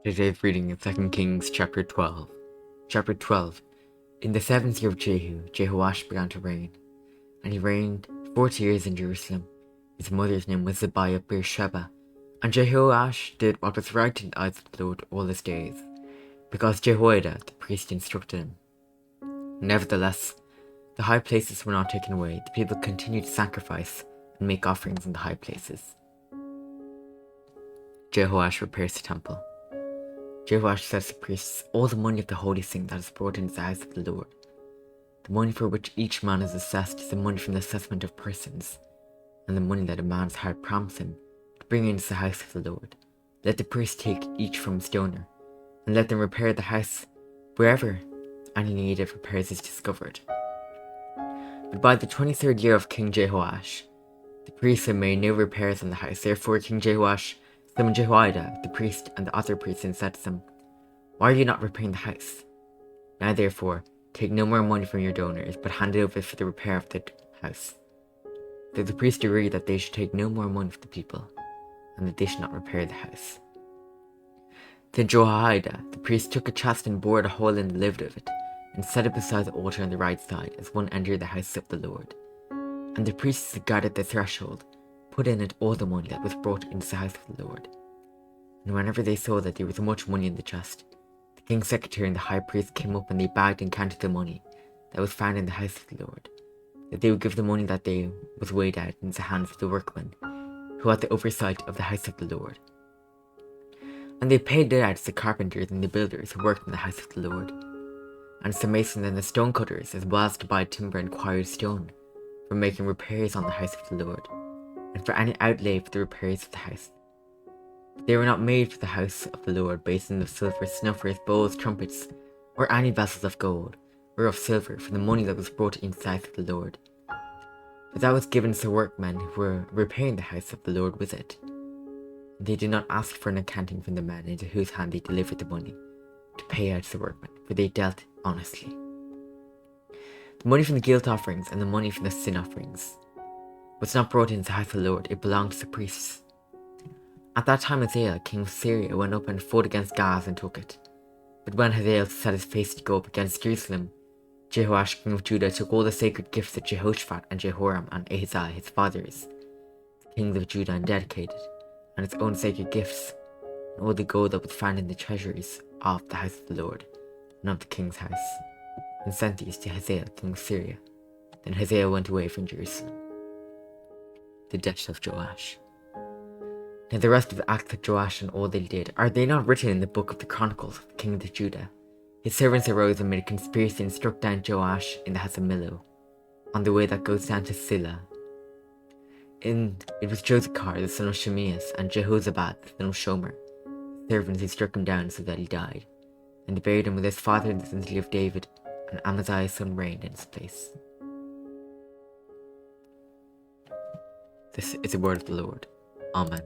Today's reading is 2 Kings chapter 12. Chapter 12. In the 7th year of Jehu, Jehoash began to reign, and he reigned 40 years in Jerusalem. His mother's name was Zibiah of Beersheba, and Jehoash did what was right in the eyes of the Lord all his days, because Jehoiada the priest instructed him. Nevertheless, the high places were not taken away. The people continued to sacrifice and make offerings in the high places. Jehoash repairs the temple. Jehoash says to the priests, all the money of the holy thing that is brought into the house of the Lord, the money for which each man is assessed, is the money from the assessment of persons, and the money that a man's heart prompts him to bring into the house of the Lord. Let the priests take each from his donor, and let them repair the house wherever any need of repairs is discovered. But by the 23rd year of King Jehoash, the priests had made no repairs on the house. Therefore King Jehoash summoned Jehoiada the priest and the other priests and said to them, why are you not repairing the house? Now therefore take no more money from your donors, but hand it over for the repair of the house. So the priests agreed that they should take no more money from the people, and that they should not repair the house. Then Jehoiada the priest took a chest and bored a hole in the lid of it, and set it beside the altar on the right side, as one entered the house of the Lord. And the priests that guarded the threshold put in it all the money that was brought into the house of the Lord. And whenever they saw that there was much money in the chest, the king's secretary and the high priest came up, and they bagged and counted the money that was found in the house of the Lord, that they would give the money that they was weighed out into the hands of the workmen, who had the oversight of the house of the Lord. And they paid it out to the carpenters and the builders who worked in the house of the Lord, and to the masons and the stone cutters, as well as to buy timber and quarried stone, for making repairs on the house of the Lord, and for any outlay for the repairs of the house. But they were not made for the house of the Lord basins of silver, snuffers, bowls, trumpets, or any vessels of gold, or of silver, for the money that was brought into the house of the Lord. But that was given to the workmen who were repairing the house of the Lord with it. And they did not ask for an accounting from the men into whose hand they delivered the money, to pay out to the workmen, for they dealt honestly. The money from the guilt offerings and the money from the sin offerings was not brought into the house of the Lord, it belonged to the priests. At that time Hazael, king of Syria, went up and fought against Gaza and took it. But when Hazael set his face to go up against Jerusalem, Jehoash, king of Judah, took all the sacred gifts that Jehoshaphat and Jehoram and Ahaziah his fathers, the kings of Judah, and dedicated, and its own sacred gifts, and all the gold that was found in the treasuries of the house of the Lord, and of the king's house, and sent these to Hazael, king of Syria. Then Hazael went away from Jerusalem. The death of Joash. Now the rest of the acts of Joash and all they did, are they not written in the book of the Chronicles of the king of Judah? His servants arose and made a conspiracy and struck down Joash in the house of Millo, on the way that goes down to Silla. And it was Josachar the son of Shemias and Jehozabad the son of Shomer, servants who struck him down so that he died, and they buried him with his father in the city of David, and Amaziah's son reigned in his place. This is the word of the Lord. Amen.